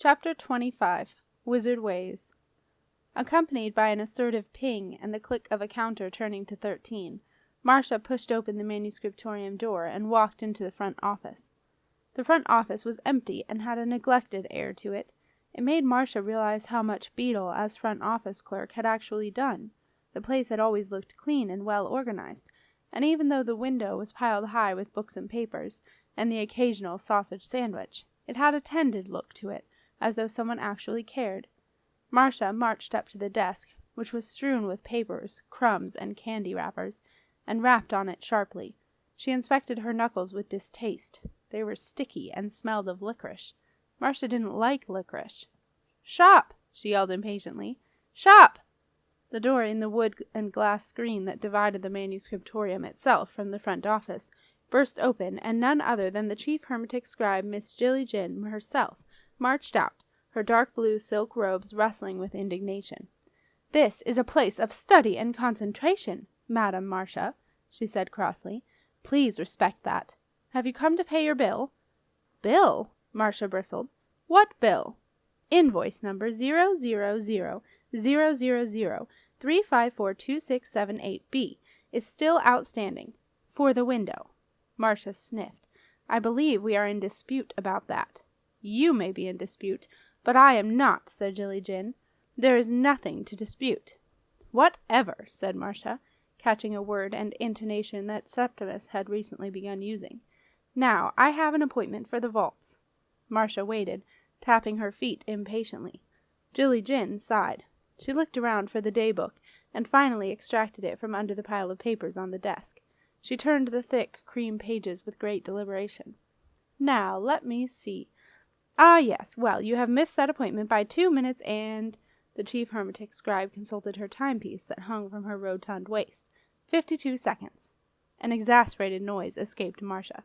Chapter 25. Wizard Ways. Accompanied by an assertive ping and the click of a counter turning to 13, Marcia pushed open the manuscriptorium door and walked into the front office. The front office was empty and had a neglected air to it. It made Marcia realize how much Beadle, as front office clerk, had actually done. The place had always looked clean and well organized, and even though the window was piled high with books and papers, and the occasional sausage sandwich, it had a tended look to it, as though someone actually cared. Marcia marched up to the desk, which was strewn with papers, crumbs, and candy wrappers, and rapped on it sharply. She inspected her knuckles with distaste. They were sticky and smelled of licorice. Marcia didn't like licorice. "Shop!" she yelled impatiently. "Shop!" The door in the wood and glass screen that divided the manuscriptorium itself from the front office burst open, and none other than the chief hermetic scribe, Miss Jilly Jin herself, marched out, her dark blue silk robes rustling with indignation. "This is a place of study and concentration, Madam Marcia," she said crossly. "Please respect that. Have you come to pay your bill?" "Bill?" Marcia bristled. "What bill?" "Invoice number 0000003542678B is still outstanding. For the window." Marcia sniffed. "I believe we are in dispute about that." "You may be in dispute, but I am not," said Jilly Jin. "There is nothing to dispute." "Whatever," said Marcia, catching a word and intonation that Septimus had recently begun using. "Now, I have an appointment for the vaults." Marcia waited, tapping her feet impatiently. Jilly Jin sighed. She looked around for the day book, and finally extracted it from under the pile of papers on the desk. She turned the thick cream pages with great deliberation. "Now, let me see. Ah, yes, well, you have missed that appointment by 2 minutes and—" The chief hermetic scribe consulted her timepiece that hung from her rotund waist. 52 seconds. An exasperated noise escaped Marcia.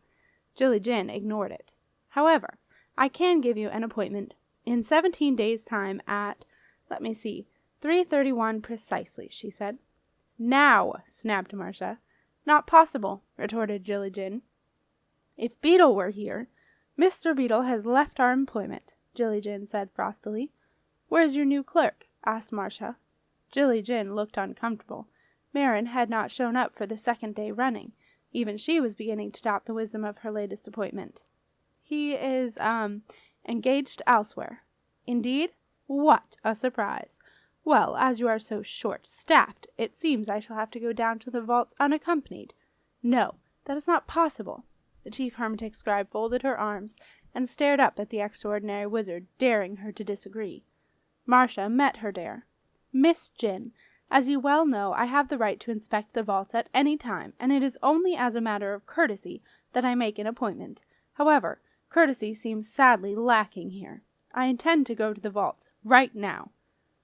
Jilly Jin ignored it. "However, I can give you an appointment in 17 days' time at, 3:31 precisely," she said. "Now!" snapped Marcia. "Not possible," retorted Jilly Jin. "If Beadle were here—" "Mr. Beadle has left our employment," Jilly Jin said frostily. "Where's your new clerk?" asked Marcia. Jilly Jin looked uncomfortable. Marin had not shown up for the second day running. Even she was beginning to doubt the wisdom of her latest appointment. "He is, engaged elsewhere." "Indeed? What a surprise! Well, as you are so short-staffed, it seems I shall have to go down to the vaults unaccompanied." "No, that is not possible." The chief hermetic scribe folded her arms and stared up at the extraordinary wizard, daring her to disagree. Marcia met her dare. "Miss Jin, as you well know, I have the right to inspect the vaults at any time, and it is only as a matter of courtesy that I make an appointment. However, courtesy seems sadly lacking here. I intend to go to the vaults right now."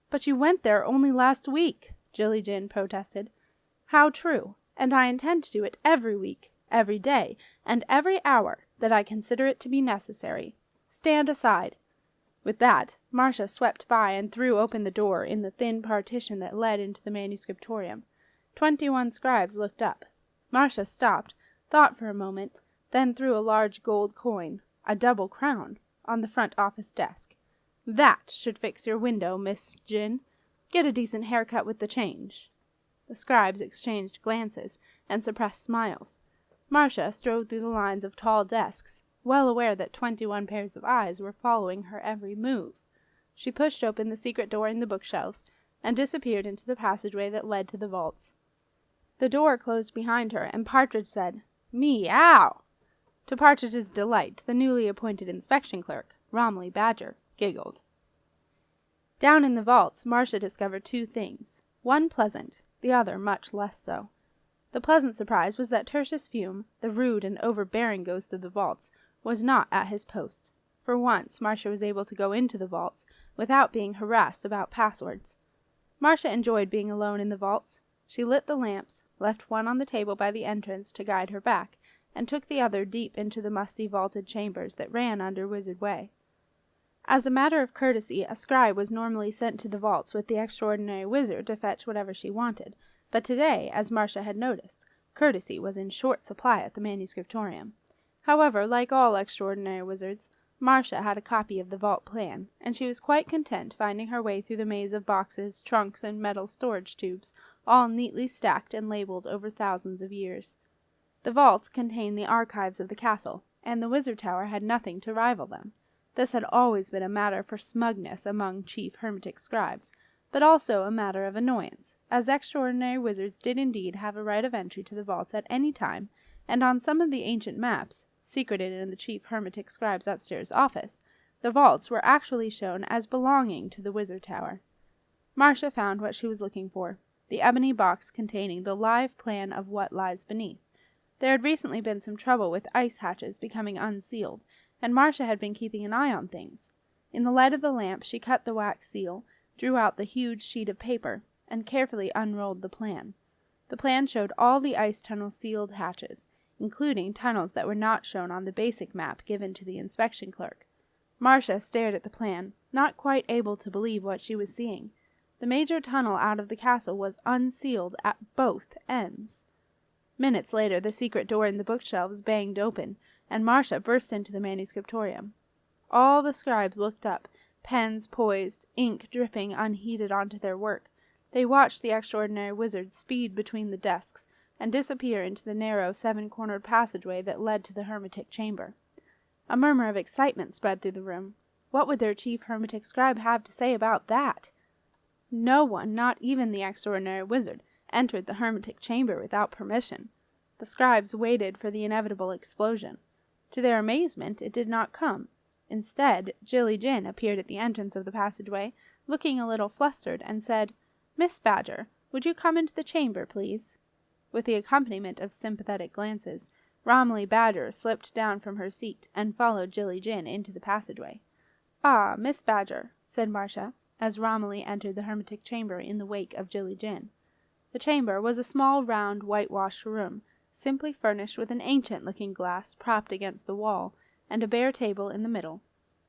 "But you went there only last week," Jilly Jin protested. "How true, and I intend to do it every week, every day, and every hour that I consider it to be necessary. Stand aside." With that, Marcia swept by and threw open the door in the thin partition that led into the manuscriptorium. 21 scribes looked up. Marcia stopped, thought for a moment, then threw a large gold coin, a double crown, on the front office desk. "That should fix your window, Miss Jin. Get a decent haircut with the change." The scribes exchanged glances and suppressed smiles. Marcia strode through the lines of tall desks, well aware that 21 pairs of eyes were following her every move. She pushed open the secret door in the bookshelves and disappeared into the passageway that led to the vaults. The door closed behind her, and Partridge said, "Meow!" To Partridge's delight, the newly appointed inspection clerk, Romilly Badger, giggled. Down in the vaults, Marcia discovered 2 things, one pleasant, the other much less so. The pleasant surprise was that Tertius Fume, the rude and overbearing ghost of the vaults, was not at his post. For once, Marcia was able to go into the vaults without being harassed about passwords. Marcia enjoyed being alone in the vaults. She lit the lamps, left one on the table by the entrance to guide her back, and took the other deep into the musty vaulted chambers that ran under Wizard Way. As a matter of courtesy, a scribe was normally sent to the vaults with the extraordinary wizard to fetch whatever she wanted, but today, as Marcia had noticed, courtesy was in short supply at the manuscriptorium. However, like all extraordinary wizards, Marcia had a copy of the vault plan, and she was quite content finding her way through the maze of boxes, trunks, and metal storage tubes, all neatly stacked and labeled over thousands of years. The vaults contained the archives of the castle, and the wizard tower had nothing to rival them. This had always been a matter for smugness among chief hermetic scribes, but also a matter of annoyance, as extraordinary wizards did indeed have a right of entry to the vaults at any time, and on some of the ancient maps, secreted in the chief hermetic scribe's upstairs office, the vaults were actually shown as belonging to the wizard tower. Marcia found what she was looking for, the ebony box containing the live plan of what lies beneath. There had recently been some trouble with ice hatches becoming unsealed, and Marcia had been keeping an eye on things. In the light of the lamp she cut the wax seal, drew out the huge sheet of paper, and carefully unrolled the plan. The plan showed all the ice tunnel sealed hatches, including tunnels that were not shown on the basic map given to the inspection clerk. Marcia stared at the plan, not quite able to believe what she was seeing. The major tunnel out of the castle was unsealed at both ends. Minutes later, the secret door in the bookshelves banged open, and Marcia burst into the manuscriptorium. All the scribes looked up, pens poised, ink dripping unheeded onto their work. They watched the extraordinary wizard speed between the desks, and disappear into the narrow, seven-cornered passageway that led to the hermetic chamber. A murmur of excitement spread through the room. What would their chief hermetic scribe have to say about that? No one, not even the extraordinary wizard, entered the hermetic chamber without permission. The scribes waited for the inevitable explosion. To their amazement, it did not come. Instead, Jilly-Jin appeared at the entrance of the passageway, looking a little flustered, and said, "Miss Badger, would you come into the chamber, please?" With the accompaniment of sympathetic glances, Romilly Badger slipped down from her seat and followed Jilly-Jin into the passageway. "Ah, Miss Badger," said Marcia, as Romilly entered the hermetic chamber in the wake of Jilly-Jin. The chamber was a small, round, whitewashed room, simply furnished with an ancient-looking glass propped against the wall, and a bare table in the middle.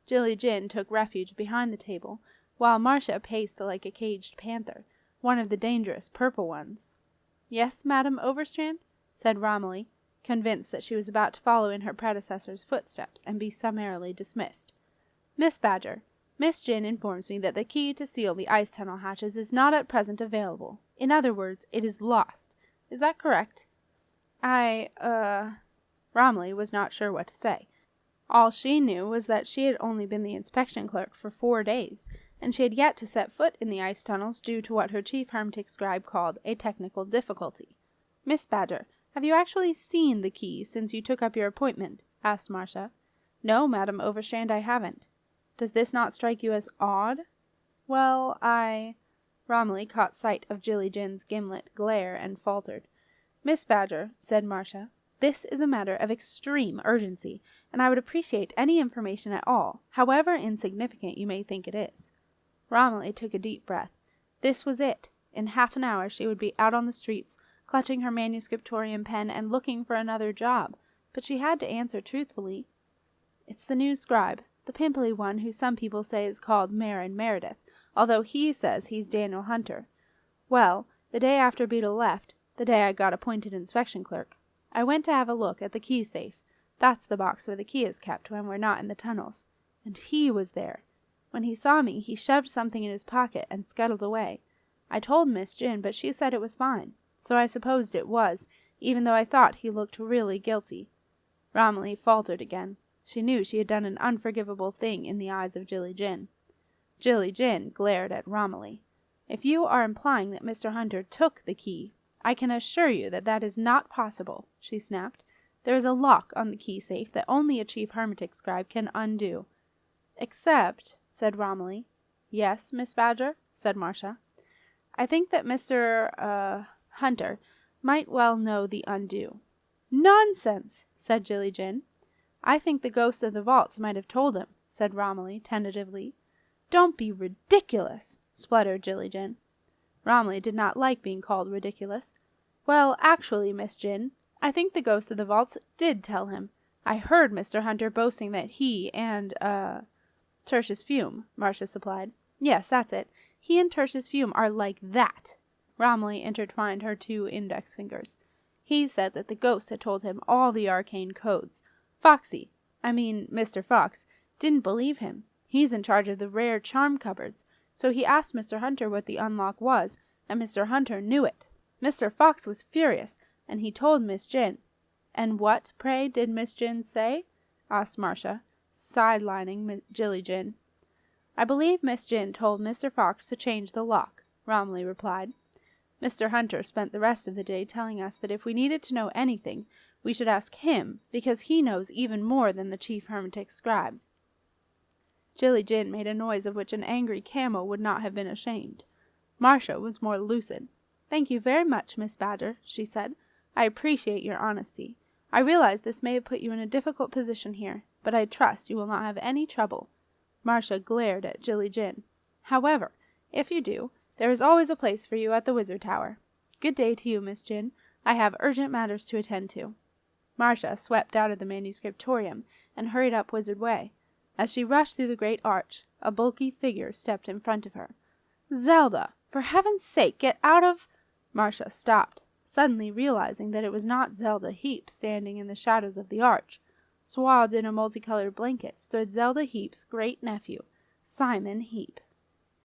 Jilly-Jin took refuge behind the table, while Marcia paced like a caged panther, one of the dangerous purple ones. "Yes, Madame Overstrand?" said Romilly, convinced that she was about to follow in her predecessor's footsteps and be summarily dismissed. "Miss Badger, Miss Jin informs me that the key to seal the ice tunnel hatches is not at present available. In other words, it is lost. Is that correct?" Romilly was not sure what to say. All she knew was that she had only been the inspection clerk for 4 days, and she had yet to set foot in the ice tunnels due to what her chief hermetic scribe called a technical difficulty. "Miss Badger, have you actually seen the key since you took up your appointment?" asked Marcia. "No, Madame Overstrand, I haven't." "Does this not strike you as odd?" "Well, Romilly caught sight of Jilly-Jin's gimlet glare and faltered. "Miss Badger," said Marcia, "this is a matter of extreme urgency, and I would appreciate any information at all, however insignificant you may think it is." Romilly took a deep breath. This was it. In half an hour she would be out on the streets, clutching her manuscriptorium pen and looking for another job, but she had to answer truthfully. "It's the new scribe, the pimply one who some people say is called Marin Meredith, although he says he's Daniel Hunter. Well, the day after Beadle left, the day I got appointed inspection clerk, I went to have a look at the key safe. That's the box where the key is kept when we're not in the tunnels. And he was there. When he saw me, he shoved something in his pocket and scuttled away. I told Miss Jin, but she said it was fine, so I supposed it was, even though I thought he looked really guilty." Romilly faltered again. She knew she had done an unforgivable thing in the eyes of Jilly-Jin. Jilly-Jin glared at Romilly. "If you are implying that Mr. Hunter took the key, I can assure you that that is not possible," she snapped. "There is a lock on the key safe that only a chief hermetic scribe can undo." "Except," said Romilly. "Yes, Miss Badger?" said Marcia. "I think that Mr. Hunter might well know the undo." "Nonsense!" said Jilly-Jin. "I think the ghost of the vaults might have told him," said Romilly tentatively. "Don't be ridiculous!" spluttered Jilly-Jin. Romilly did not like being called ridiculous. "Well, actually, Miss Jin, I think the ghost of the vaults did tell him. I heard Mr. Hunter boasting that he and, Tertius Fume," Marcia supplied. "Yes, that's it. He and Tertius Fume are like that." Romilly intertwined her 2 index fingers. "He said that the ghost had told him all the arcane codes. Mr. Fox, Didn't believe him. He's in charge of the rare charm cupboards, so he asked Mr. Hunter what the unlock was, and Mr. Hunter knew it. Mr. Fox was furious, and he told Miss Jin. And what, pray, did Miss Jin say? Asked Marcia, sidelining Jilly Jin. I believe Miss Jin told Mr. Fox to change the lock, Romilly replied. Mr. Hunter spent the rest of the day telling us that if we needed to know anything, we should ask him, because he knows even more than the chief hermetic scribe. Jilly Jin made a noise of which an angry camel would not have been ashamed. Marcia was more lucid. "Thank you very much, Miss Badger," she said. "I appreciate your honesty. I realize this may have put you in a difficult position here, but I trust you will not have any trouble." Marcia glared at Jilly Jin. "However, if you do, there is always a place for you at the Wizard Tower. Good day to you, Miss Jin. I have urgent matters to attend to." Marcia swept out of the manuscriptorium and hurried up Wizard Way. As she rushed through the great arch, a bulky figure stepped in front of her. "Zelda! For heaven's sake, get out of—" Marcia stopped, suddenly realizing that it was not Zelda Heap standing in the shadows of the arch. Swathed in a multicolored blanket stood Zelda Heap's great-nephew, Simon Heap.